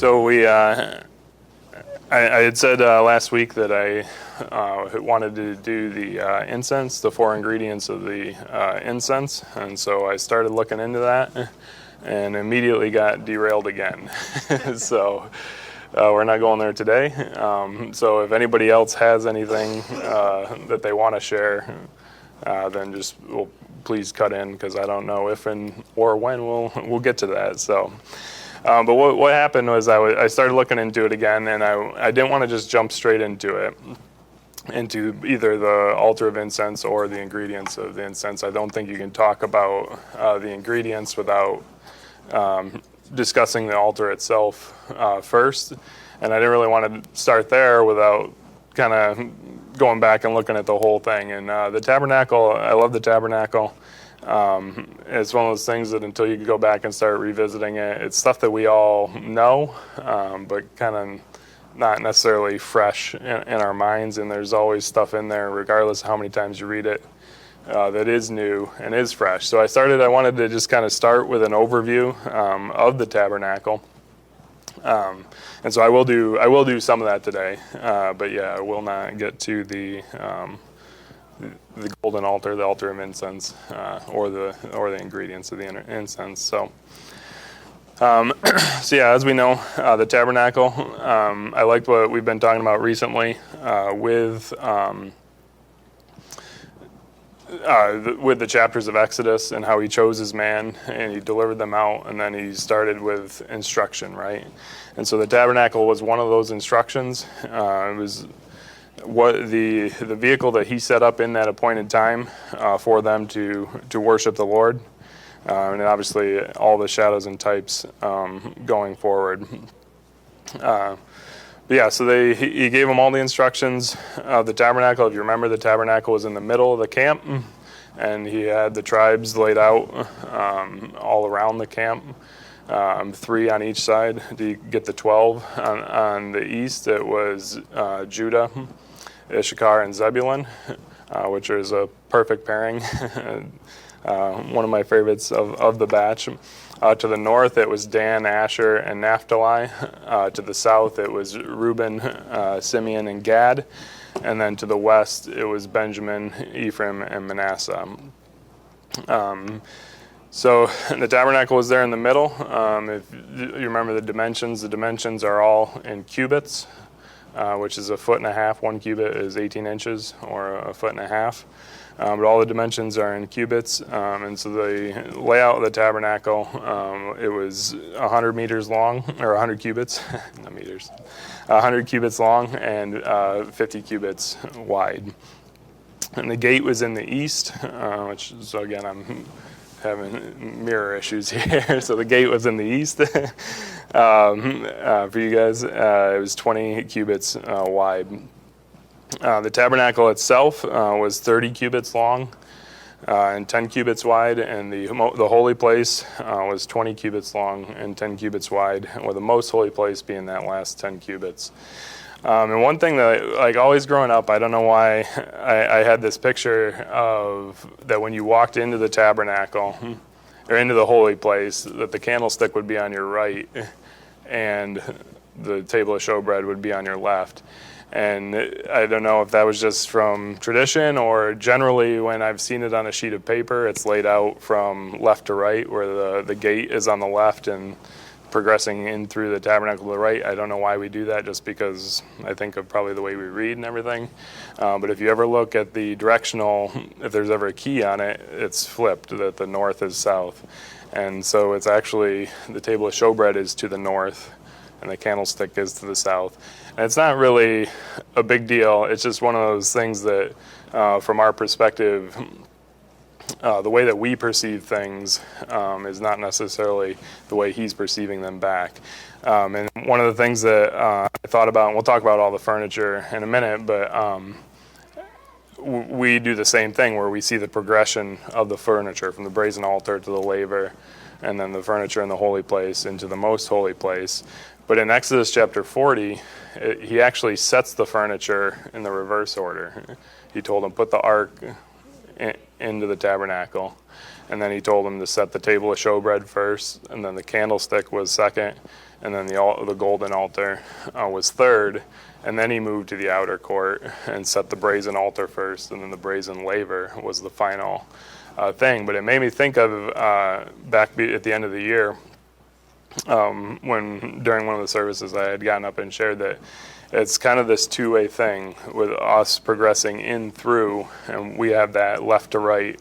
So I had said last week that I wanted to do the incense, the 4 ingredients of the incense, and so I started looking into that, and immediately got derailed again. So we're not going there today. So if anybody else has anything that they want to share, then just please cut in, because I don't know if and or when we'll get to that. So. But what happened was I started looking into it again, and I didn't want to just jump straight into it, into either the altar of incense or the ingredients of the incense. I don't think you can talk about the ingredients without discussing the altar itself first, and I didn't really want to start there without kind of going back and looking at the whole thing. And the tabernacle, I love the tabernacle. It's one of those things that until you go back and start revisiting it, it's stuff that we all know, but kind of not necessarily fresh in our minds, and there's always stuff in there, regardless of how many times you read it, that is new and is fresh. So I wanted to just kind of start with an overview of the tabernacle. And so I will do some of that today, but yeah, I will not get to the golden altar, the altar of incense, or the ingredients of the incense. So, so yeah, as we know, the tabernacle. I liked what we've been talking about recently with the chapters of Exodus and how he chose his man and he delivered them out, and then he started with instruction, right? And so the tabernacle was one of those instructions. It was what the vehicle that he set up in that appointed time for them to worship the Lord, and obviously all the shadows and types going forward. But yeah, so he gave them all the instructions of the tabernacle. If you remember, the tabernacle was in the middle of the camp, and he had the tribes laid out all around the camp. 3 on each side to get the 12. On the east, it was Judah, Issachar, and Zebulun, which is a perfect pairing. One of my favorites of the batch. To the north, it was Dan, Asher, and Naphtali. To the south, it was Reuben, Simeon, and Gad. And then to the west, it was Benjamin, Ephraim, and Manasseh. So the tabernacle was there in the middle. If you remember the dimensions are all in cubits, which is 1.5 feet. 1 cubit is 18 inches, or 1.5 feet. But all the dimensions are in cubits. And so the layout of the tabernacle, it was 100 meters long, or 100 cubits, not meters, 100 cubits long and 50 cubits wide. And the gate was in the east, so again, I'm having mirror issues here. So the gate was in the east for you guys. It was 20 cubits wide. The tabernacle itself was 30 cubits long and 10 cubits wide, and the holy place was 20 cubits long and 10 cubits wide, with the most holy place being that last 10 cubits. And one thing that, like, always growing up, I don't know why, I had this picture of that when you walked into the tabernacle, or into the holy place, that the candlestick would be on your right, and the table of showbread would be on your left. And I don't know if that was just from tradition, or generally when I've seen it on a sheet of paper, it's laid out from left to right, where the gate is on the left and progressing in through the tabernacle to the right. I don't know why we do that, just because I think of probably the way we read and everything. But if you ever look at the directional, if there's ever a key on it, it's flipped, that the north is south. And so it's actually, the table of showbread is to the north, and the candlestick is to the south. And it's not really a big deal. It's just one of those things that, from our perspective, the way that we perceive things is not necessarily the way he's perceiving them back. And one of the things that I thought about, and we'll talk about all the furniture in a minute, but we do the same thing where we see the progression of the furniture from the brazen altar to the laver, and then the furniture in the holy place into the most holy place. But in Exodus chapter 40, he actually sets the furniture in the reverse order. He told him, put the ark into the tabernacle, and then he told him to set the table of showbread first, and then the candlestick was second, and then the golden altar was third. And then he moved to the outer court and set the brazen altar first, and then the brazen laver was the final thing. But it made me think of back at the end of the year, when during one of the services I had gotten up and shared that it's kind of this two-way thing with us progressing in through, and we have that left to right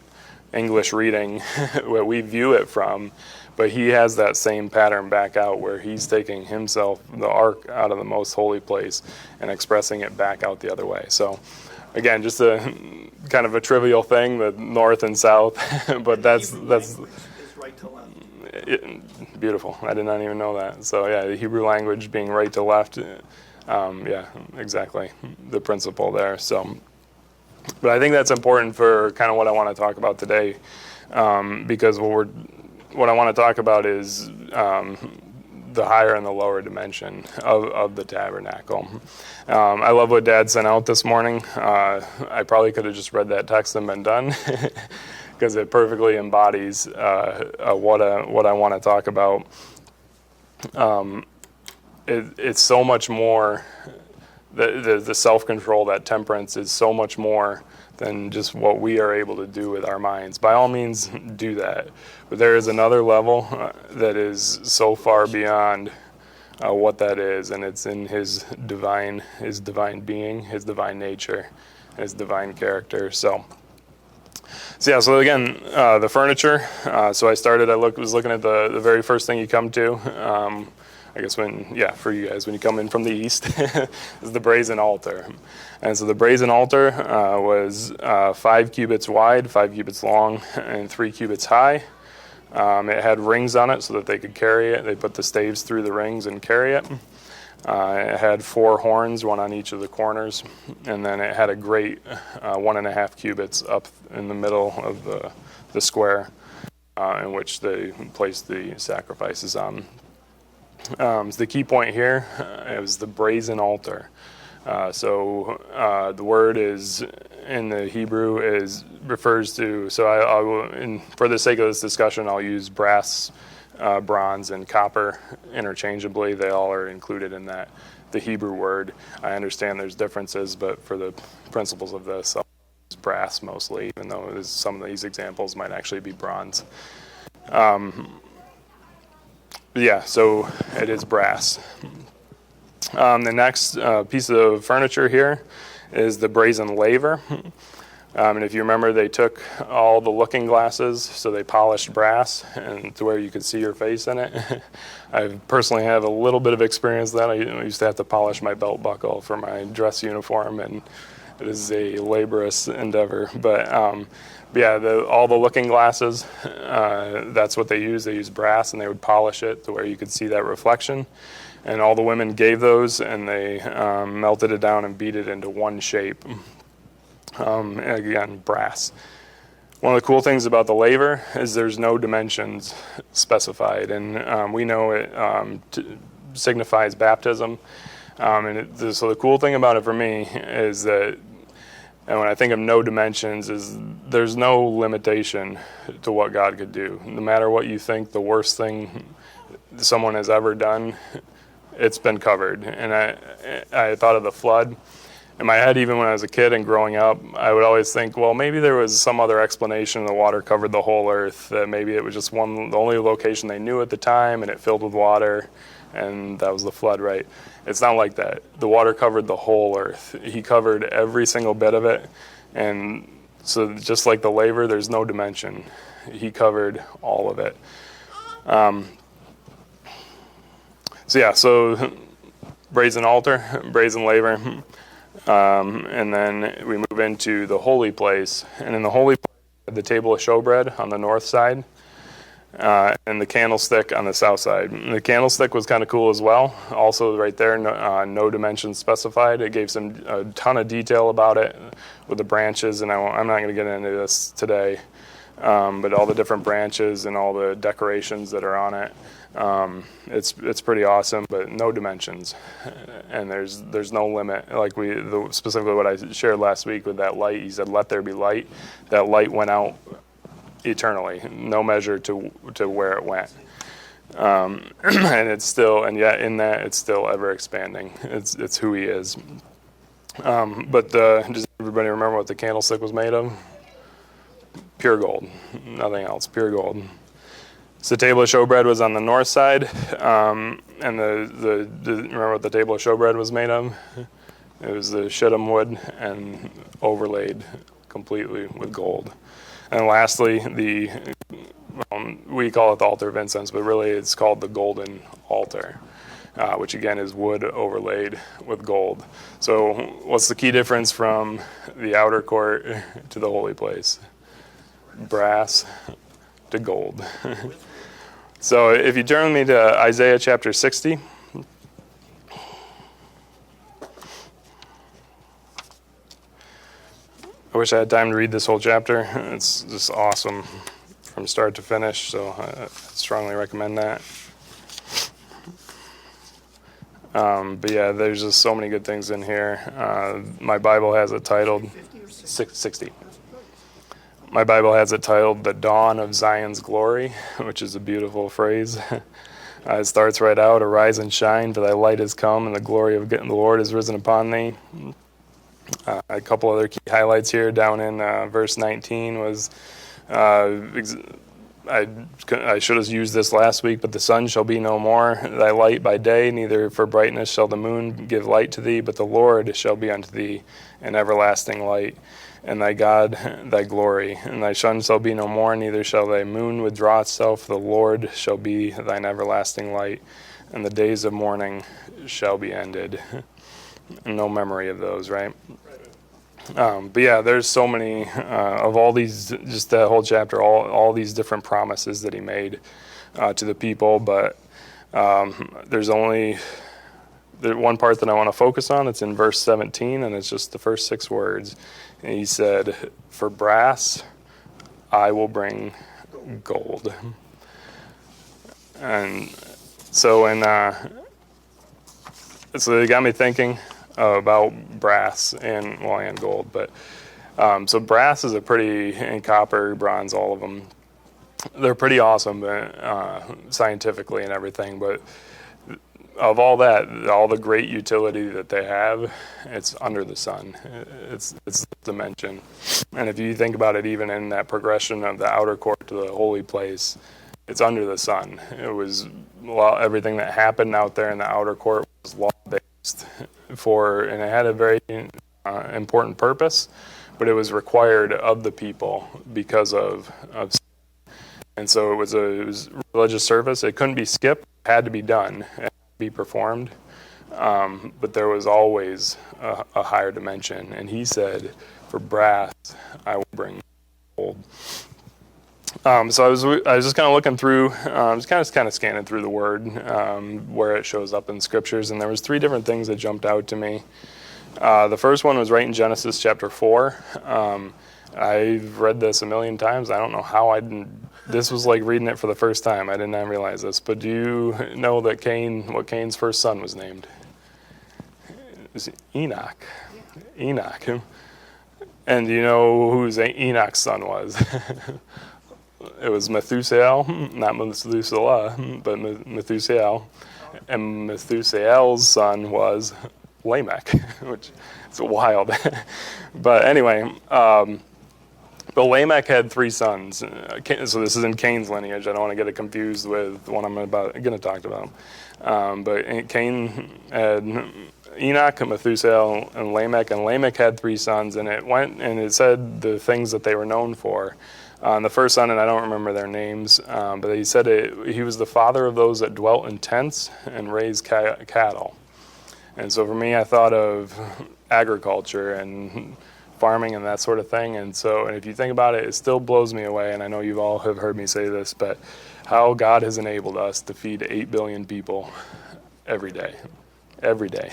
English reading where we view it from, but he has that same pattern back out where he's taking himself, the ark, out of the most holy place and expressing it back out the other way. So again, just a kind of a trivial thing, the north and south, but that's is right to left. Beautiful. I did not even know that. So yeah, the Hebrew language being right to left, yeah, exactly the principle there. So, but I think that's important for kind of what I want to talk about today, because what I want to talk about is the higher and the lower dimension of the tabernacle. I love what Dad sent out this morning. I probably could have just read that text and been done, because it perfectly embodies what I want to talk about. It's so much more, the self-control, that temperance is so much more than just what we are able to do with our minds. By all means, do that. But there is another level that is so far beyond what that is, and it's in his divine being, his divine nature, his divine character. So again, the furniture. So I was looking at the very first thing you come to. I guess for you guys, when you come in from the east, is the brazen altar. And so the brazen altar was 5 cubits wide, 5 cubits long, and 3 cubits high. It had rings on it so that they could carry it. They put the staves through the rings and carry it. It had 4 horns, 1 on each of the corners. And then it had a grate 1.5 cubits up in the middle of the square in which they placed the sacrifices on. So the key point here is the brazen altar. The word is in the Hebrew refers to. So I will, for the sake of this discussion, I'll use brass, bronze, and copper interchangeably. They all are included in that, the Hebrew word. I understand there's differences, but for the principles of this, I'll use brass mostly, even though some of these examples might actually be bronze. So it is brass. The next piece of furniture here is the brazen laver. And if you remember, they took all the looking glasses, so they polished brass and to where you could see your face in it. I personally have a little bit of experience with that. I used to have to polish my belt buckle for my dress uniform, and it is a laborious endeavor. But all the looking glasses, that's what they use. They use brass, and they would polish it to where you could see that reflection. And all the women gave those, and they melted it down and beat it into one shape. Again, brass. One of the cool things about the laver is there's no dimensions specified, and we know it signifies baptism. So the cool thing about it for me is that, and when I think of no dimensions, is there's no limitation to what God could do. No matter what you think the worst thing someone has ever done, it's been covered. And I thought of the flood. In my head, even when I was a kid and growing up, I would always think, well, maybe there was some other explanation. The water covered the whole earth, that maybe it was just the only location they knew at the time, and it filled with water, and that was the flood, right? It's not like that. The water covered the whole earth. He covered every single bit of it. And so just like the laver, there's no dimension. He covered all of it. So brazen altar, brazen laver. And then we move into the holy place. And in the holy place, the table of showbread on the north side, and the candlestick on the south side. And the candlestick was kind of cool as well. Also right there, no dimensions specified. It gave a ton of detail about it with the branches, and I'm not going to get into this today, but all the different branches and all the decorations that are on it. It's pretty awesome, but no dimensions, and there's no limit. Like specifically what I shared last week with that light, he said, "Let there be light." That light went out eternally, no measure to where it went. And it's still, and yet in that, it's still ever expanding. It's who he is. But does everybody remember what the candlestick was made of? Pure gold, nothing else, pure gold. So the table of showbread was on the north side, and remember what the table of showbread was made of? It was the shittim wood and overlaid completely with gold. And lastly, we call it the altar of incense, but really it's called the golden altar, which again is wood overlaid with gold. So what's the key difference from the outer court to the holy place? Brass to gold. So if you turn with me to Isaiah chapter 60. I wish I had time to read this whole chapter. It's just awesome from start to finish, so I strongly recommend that. But yeah, there's just so many good things in here. My Bible has it titled 60. My Bible has it titled "The Dawn of Zion's Glory," which is a beautiful phrase. It starts right out, "Arise and shine, for thy light has come, and the glory of the Lord is risen upon thee." A couple other key highlights here down in verse 19 was, I should have used this last week, but the sun shall be no more thy light by day, neither for brightness shall the moon give light to thee, but the Lord shall be unto thee an everlasting light, and thy God thy glory. And thy sun shall be no more, neither shall thy moon withdraw itself, the Lord shall be thine everlasting light, and the days of mourning shall be ended. No memory of those, right? But yeah, there's so many of all these, just that whole chapter, all these different promises that he made to the people. But there's only one part that I want to focus on. It's in verse 17, and it's just the first 6 words. And he said, "For brass I will bring gold." And so so it got me thinking about brass and gold, but so brass is and copper, bronze, all of them, they're pretty awesome scientifically and everything, but of all that, all the great utility that they have, it's under the sun. It's the dimension. And if you think about it, even in that progression of the outer court to the holy place, it's under the sun. It was, everything that happened out there in the outer court was law-based, and it had a very important purpose, but it was required of the people because of sin. And so it was religious service. It couldn't be skipped. It had to be done. It had to be performed. But there was always a higher dimension. And he said, "For brass I will bring gold." So I was just kind of looking through, just kind of scanning through the word, where it shows up in scriptures, and there was 3 different things that jumped out to me. The first one was right in Genesis chapter 4. I've read this a million times. I don't know how I didn't. This was like reading it for the first time. I did not realize this. But do you know that what Cain's first son was named? It was Enoch. Enoch. And do you know who Enoch's son was? It was Methuselah, not Methuselah, but Methuselah. And Methuselah's son was Lamech, which is wild. But anyway, but Lamech had 3 sons. So this is in Cain's lineage. I don't want to get it confused with what I'm going to talk about. But Cain had Enoch, Methuselah, and Lamech had 3 sons, and it said the things that they were known for. The first son, and I don't remember their names, but he said he was the father of those that dwelt in tents and raised cattle. And so for me, I thought of agriculture and farming and that sort of thing. And if you think about it, it still blows me away, and I know you all have heard me say this, but how God has enabled us to feed 8 billion people every day. Every day.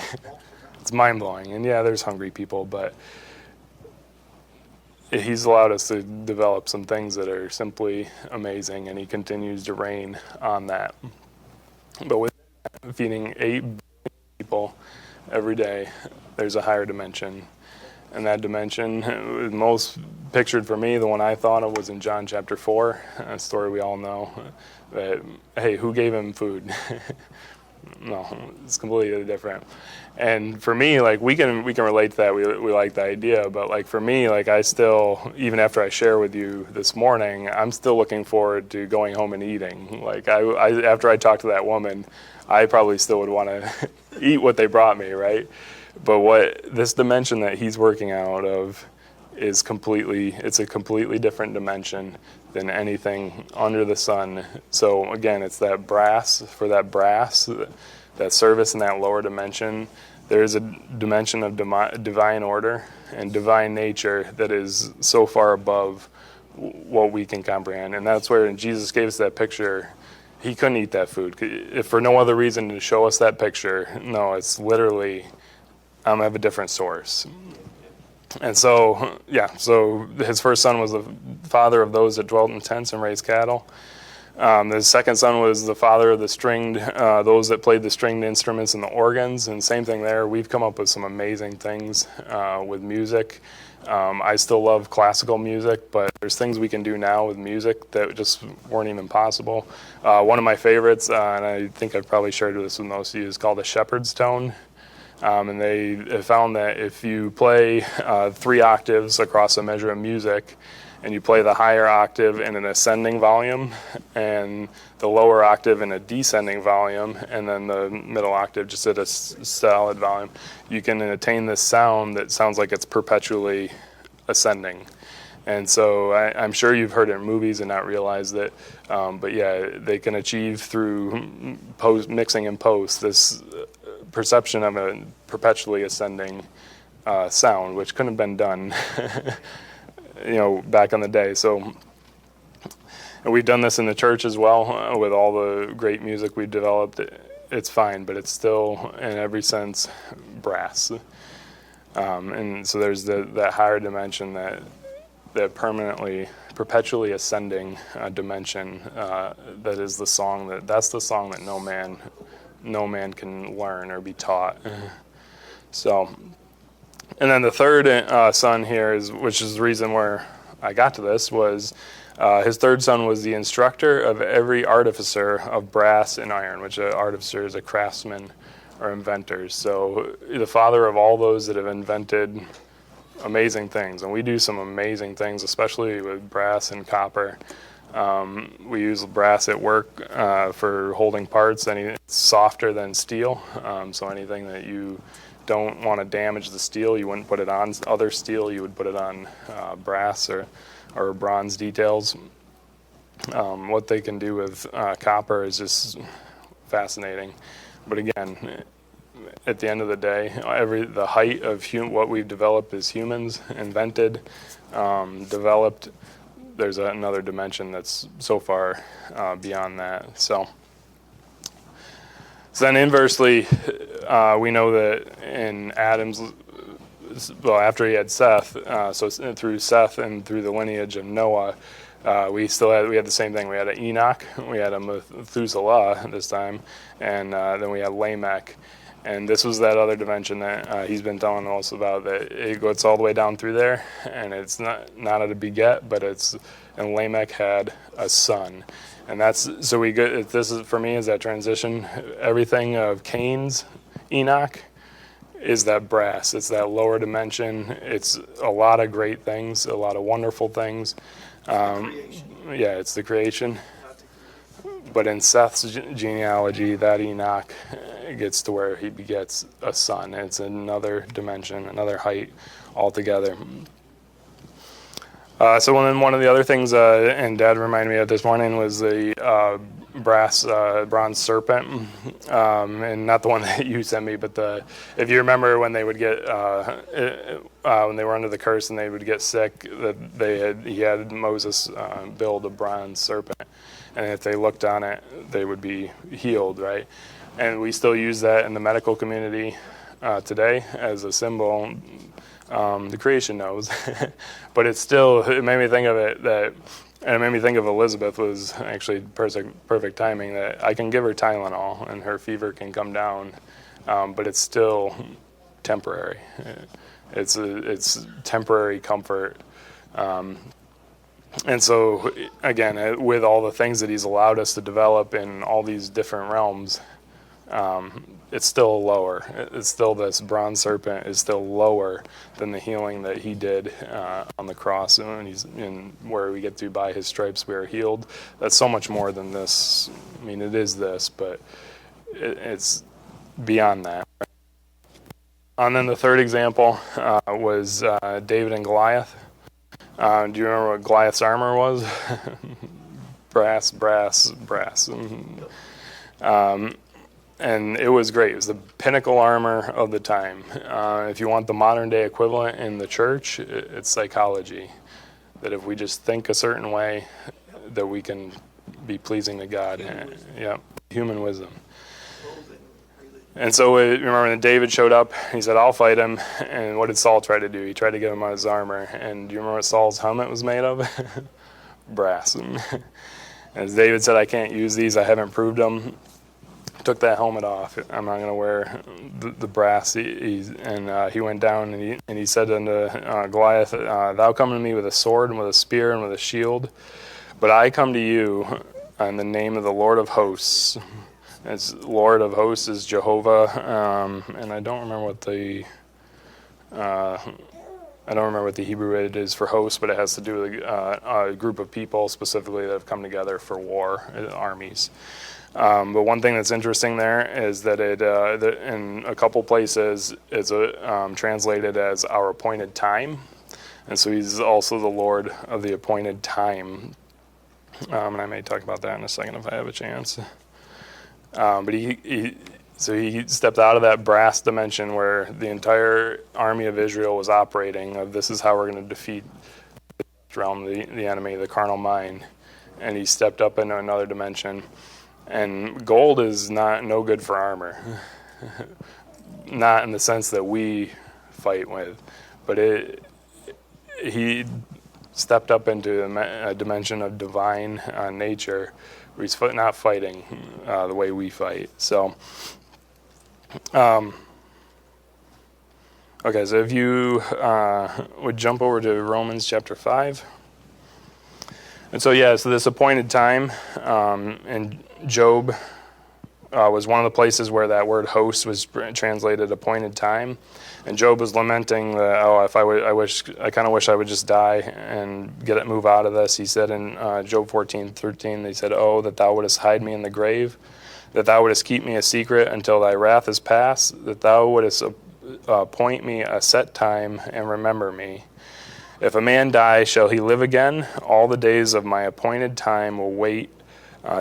It's mind-blowing. And yeah, there's hungry people, but he's allowed us to develop some things that are simply amazing, and he continues to reign on that. But with feeding 8 billion people every day, there's a higher dimension. in that dimension. Most pictured for me, the one I thought of was in John chapter 4, a story we all know. That, hey, who gave him food? No, it's completely different. And for me, like we can relate to that. We like the idea, but like for me, like I still, even after I share with you this morning, I'm still looking forward to going home and eating. Like I after I talked to that woman, I probably still would want to eat what they brought me, right? But what this dimension that he's working out of is it's a completely different dimension than anything under the sun. So again, it's that brass, that service in that lower dimension. There's a dimension of divine order and divine nature that is so far above what we can comprehend. And that's where Jesus gave us that picture. He couldn't eat that food. If for no other reason to show us that picture, no, it's literally, I have a different source. And so, so his first son was the father of those that dwelt in tents and raised cattle. The second son was the father of those that played the stringed instruments and the organs. And same thing there. We've come up with some amazing things with music. I still love classical music, but there's things we can do now with music that just weren't even possible. One of my favorites, and I think I've probably shared this with most of you, is called a shepherd's tone. And they found that if you play 3 octaves across a measure of music, and you play the higher octave in an ascending volume, and the lower octave in a descending volume, and then the middle octave just at a solid volume, you can attain this sound that sounds like it's perpetually ascending. And so I'm sure you've heard it in movies and not realized it, but yeah, they can achieve through mixing and post this perception of a perpetually ascending sound, which couldn't have been done, back in the day. So, and we've done this in the church as well with all the great music we've developed. It's fine, but it's still, in every sense, brass. And so there's that higher dimension, that perpetually ascending dimension. That is the song that's the song that no man can learn or be taught. So, and then the third son here which is the reason where I got to this, was his third son was the instructor of every artificer of brass and iron, which an artificer is a craftsman or inventor. So the father of all those that have invented amazing things, and we do some amazing things, especially with brass and copper. We use brass at work for holding parts. It's softer than steel, so anything that you don't want to damage the steel, you wouldn't put it on other steel, you would put it on brass or bronze details. What they can do with copper is just fascinating. But again, at the end of the day, the height of what we've developed as humans, invented, developed, there's another dimension that's so far beyond that. So then inversely, we know that in Adam's, after he had Seth, so through Seth and through the lineage of Noah, we had the same thing. We had an Enoch, we had a Methuselah this time, and then we had Lamech. And this was that other dimension that he's been telling us about, that it goes all the way down through there, and it's not a beget, but and Lamech had a son. And this is, for me, is that transition. Everything of Cain's Enoch is that brass. It's that lower dimension. It's a lot of great things, a lot of wonderful things. It's the creation. But in Seth's genealogy, that Enoch gets to where he begets a son. It's another dimension, another height altogether. So one of the other things, and Dad reminded me of this morning, was the bronze serpent, and not the one that you sent me, but if you remember when they would get when they were under the curse and they would get sick, he had Moses build a bronze serpent, and if they looked on it, they would be healed, right? And we still use that in the medical community today as a symbol. The creation knows, but it made me think of it and it made me think of Elizabeth was actually perfect timing, that I can give her Tylenol and her fever can come down, but it's still temporary. It's temporary comfort. And so, again, with all the things that he's allowed us to develop in all these different realms, it's still lower. It's still, this bronze serpent is still lower than the healing that he did on the cross, and he's in where we get to, by his stripes we are healed. That's so much more than this. I mean, it is this, but it's beyond that. And then the third example was David and Goliath. Do you remember what Goliath's armor was? brass. And it was great. It was the pinnacle armor of the time. If you want the modern day equivalent in the church, it's psychology. That if we just think a certain way, that we can be pleasing to God. Human wisdom. And so remember when David showed up, he said, I'll fight him. And what did Saul try to do? He tried to get him on his armor. And do you remember what Saul's helmet was made of? Brass. As David said, I can't use these. I haven't proved them. Took that helmet off. I'm not going to wear the brass. He went down and he said unto Goliath, thou come to me with a sword and with a spear and with a shield, but I come to you in the name of the Lord of hosts. As Lord of hosts is Jehovah, and I don't remember what the Hebrew word is for host, but it has to do with a group of people specifically that have come together for war, armies. But one thing that's interesting there is that in a couple places it's translated as our appointed time, and so he's also the Lord of the appointed time. And I may talk about that in a second if I have a chance. But he stepped out of that brass dimension where the entire army of Israel was operating. This is how we're going to defeat the realm, the enemy, the carnal mind. And he stepped up into another dimension. And gold is no good for armor. Not in the sense that we fight with, but he stepped up into a dimension of divine nature. He's not fighting the way we fight. So, okay, so if you would jump over to Romans chapter 5. And so, so this appointed time, and Job was one of the places where that word host was translated appointed time. And Job was lamenting that, I kind of wish I would just die and move out of this. He said in Job 14:13, he said, oh, that thou wouldest hide me in the grave, that thou wouldest keep me a secret until thy wrath is past, that thou wouldest appoint me a set time and remember me. If a man die, shall he live again? All the days of my appointed time will wait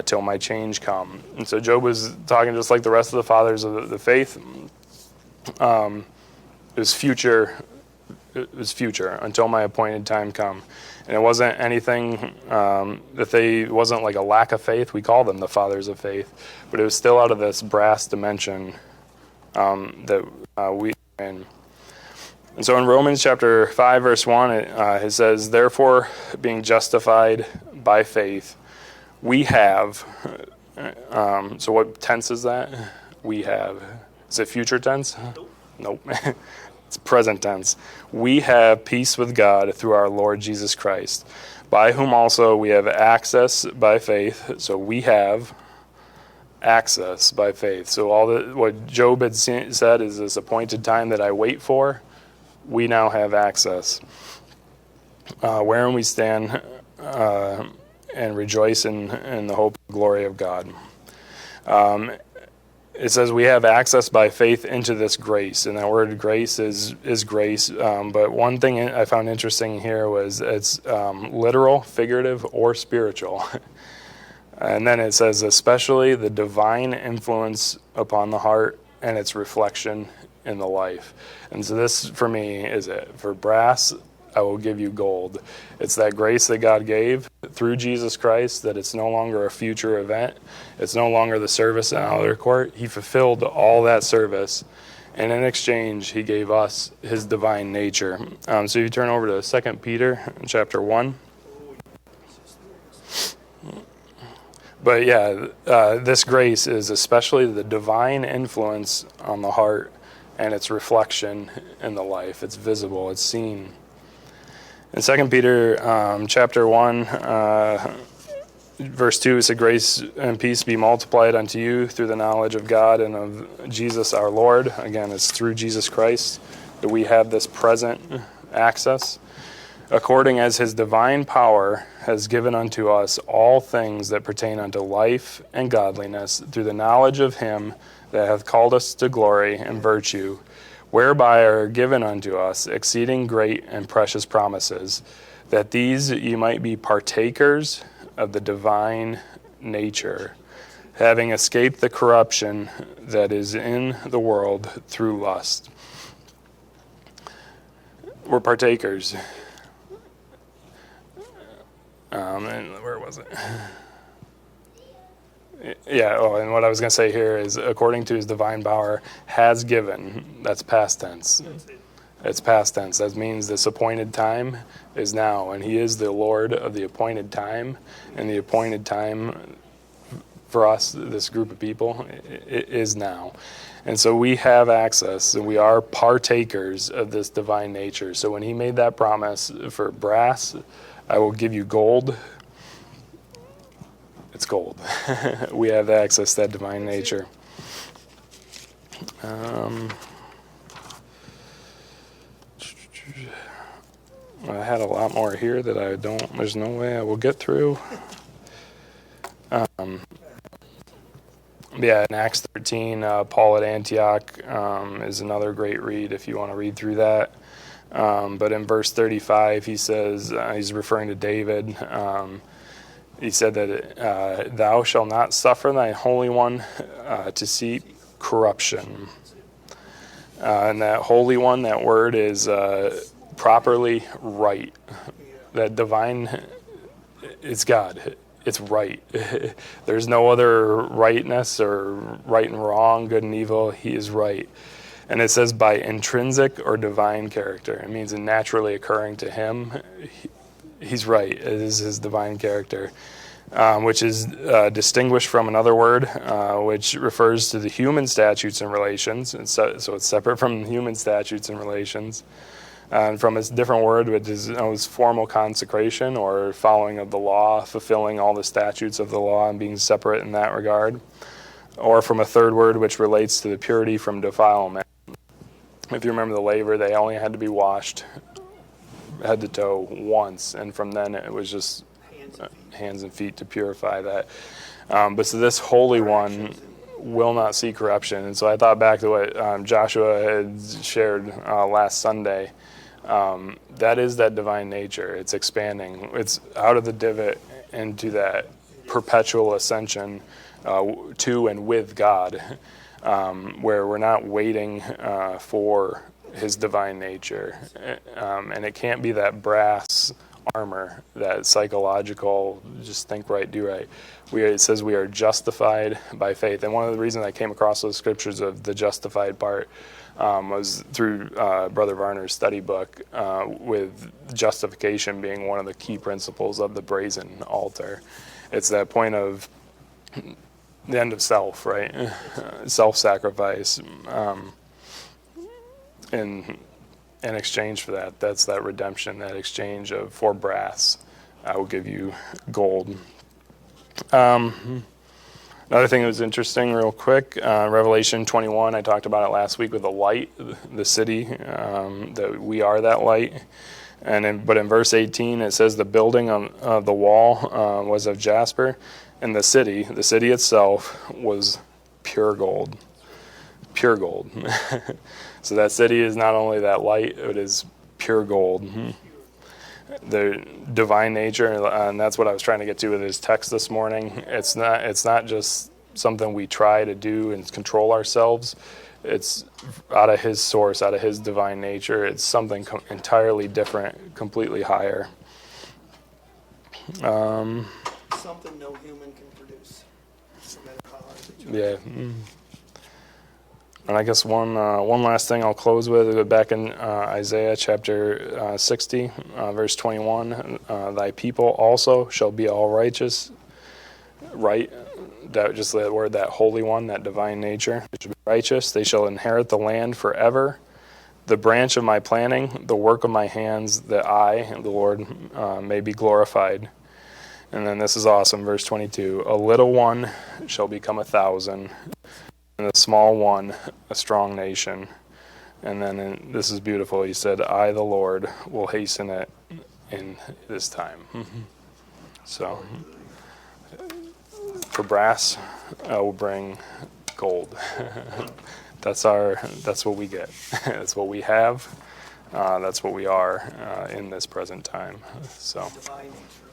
till my change come. And so Job was talking just like the rest of the fathers of the faith. It was future until my appointed time come. And it wasn't anything wasn't like a lack of faith. We call them the fathers of faith, but it was still out of this brass dimension that we are in. And so in Romans chapter 5, verse 1, it says, therefore, being justified by faith, we have, so what tense is that? We have. Is it future tense? Nope. It's present tense. We have peace with God through our Lord Jesus Christ, by whom also we have access by faith. So we have access by faith. So what Job had said is this appointed time that I wait for, we now have access. Wherein we stand and rejoice in the hope and glory of God. It says we have access by faith into this grace, and that word grace is grace. But one thing I found interesting here was it's literal, figurative, or spiritual. And then it says especially the divine influence upon the heart and its reflection in the life. And so this, for me, is it. For brass, I will give you gold. It's that grace that God gave through Jesus Christ, that it's no longer a future event. It's no longer the service in outer court. He fulfilled all that service, and in exchange, he gave us his divine nature. So you turn over to 2 Peter chapter 1. But this grace is especially the divine influence on the heart and its reflection in the life. It's visible, it's seen. In 2 Peter chapter 1, verse 2, it said, grace and peace be multiplied unto you through the knowledge of God and of Jesus our Lord. Again, it's through Jesus Christ that we have this present access. According as his divine power has given unto us all things that pertain unto life and godliness, through the knowledge of him that hath called us to glory and virtue, whereby are given unto us exceeding great and precious promises, that these ye might be partakers of the divine nature, having escaped the corruption that is in the world through lust. We're partakers. And where was it? Yeah, and what I was going to say here is, according to his divine power, has given. That's past tense. It's past tense. That means this appointed time is now, and he is the Lord of the appointed time, and the appointed time for us, this group of people, it is now. And so we have access, and we are partakers of this divine nature. So when he made that promise for brass, I will give you gold. It's gold. We have access to that divine nature. I had a lot more here that there's no way I will get through. Yeah, in Acts 13, Paul at Antioch is another great read if you want to read through that. But in verse 35, he says, he's referring to David. He said that thou shalt not suffer thy Holy One to see corruption. And that Holy One, that word is properly right. That divine, it's God. It's right. There's no other rightness or right and wrong, good and evil. He is right. And it says by intrinsic or divine character. It means naturally occurring to him. He's right. It is his divine character, which is distinguished from another word, which refers to the human statutes and relations. And so it's separate from human statutes and relations. And from a different word, which is formal consecration or following of the law, fulfilling all the statutes of the law and being separate in that regard. Or from a third word, which relates to the purity from defilement. If you remember the laver, they only had to be washed head to toe once, and from then it was just hands and feet to purify that. But so this Holy One will not see corruption. And so I thought back to what Joshua had shared last Sunday. That is that divine nature. It's expanding. It's out of the divot into that perpetual ascension to and with God, where we're not waiting for his divine nature. And it can't be that brass armor, that psychological, just think right, do right. It says we are justified by faith. And one of the reasons I came across those scriptures of the justified part was through Brother Varner's study book, with justification being one of the key principles of the brazen altar. It's that point of the end of self, right? Self-sacrifice. In exchange for that, that's that redemption, that exchange of for brass, I will give you gold. Another thing that was interesting, real quick, Revelation 21, I talked about it last week with the light, the city, that we are that light. But in verse 18, it says the building of the wall was of jasper, and the city itself was pure gold. Pure gold. So that city is not only that light, it is pure gold. The divine nature, and that's what I was trying to get to with his text this morning. It's not just something we try to do and control ourselves. It's out of his source, out of his divine nature. It's something entirely different, completely higher. Something no human can produce, no matter how hard they try. Yeah. And I guess one last thing I'll close with, back in Isaiah chapter 60, verse 21, thy people also shall be all righteous, right? just the word, that holy one, that divine nature. They shall be righteous. They shall inherit the land forever. The branch of my planting, the work of my hands, that I, the Lord, may be glorified. And then this is awesome, verse 22. A little one shall become 1,000, and a small one a strong nation. And then this is beautiful. He said, I, the Lord, will hasten it in this time. So for brass, I will bring gold. That's what we get. That's what we have. That's what we are in this present time. So. Divine nature.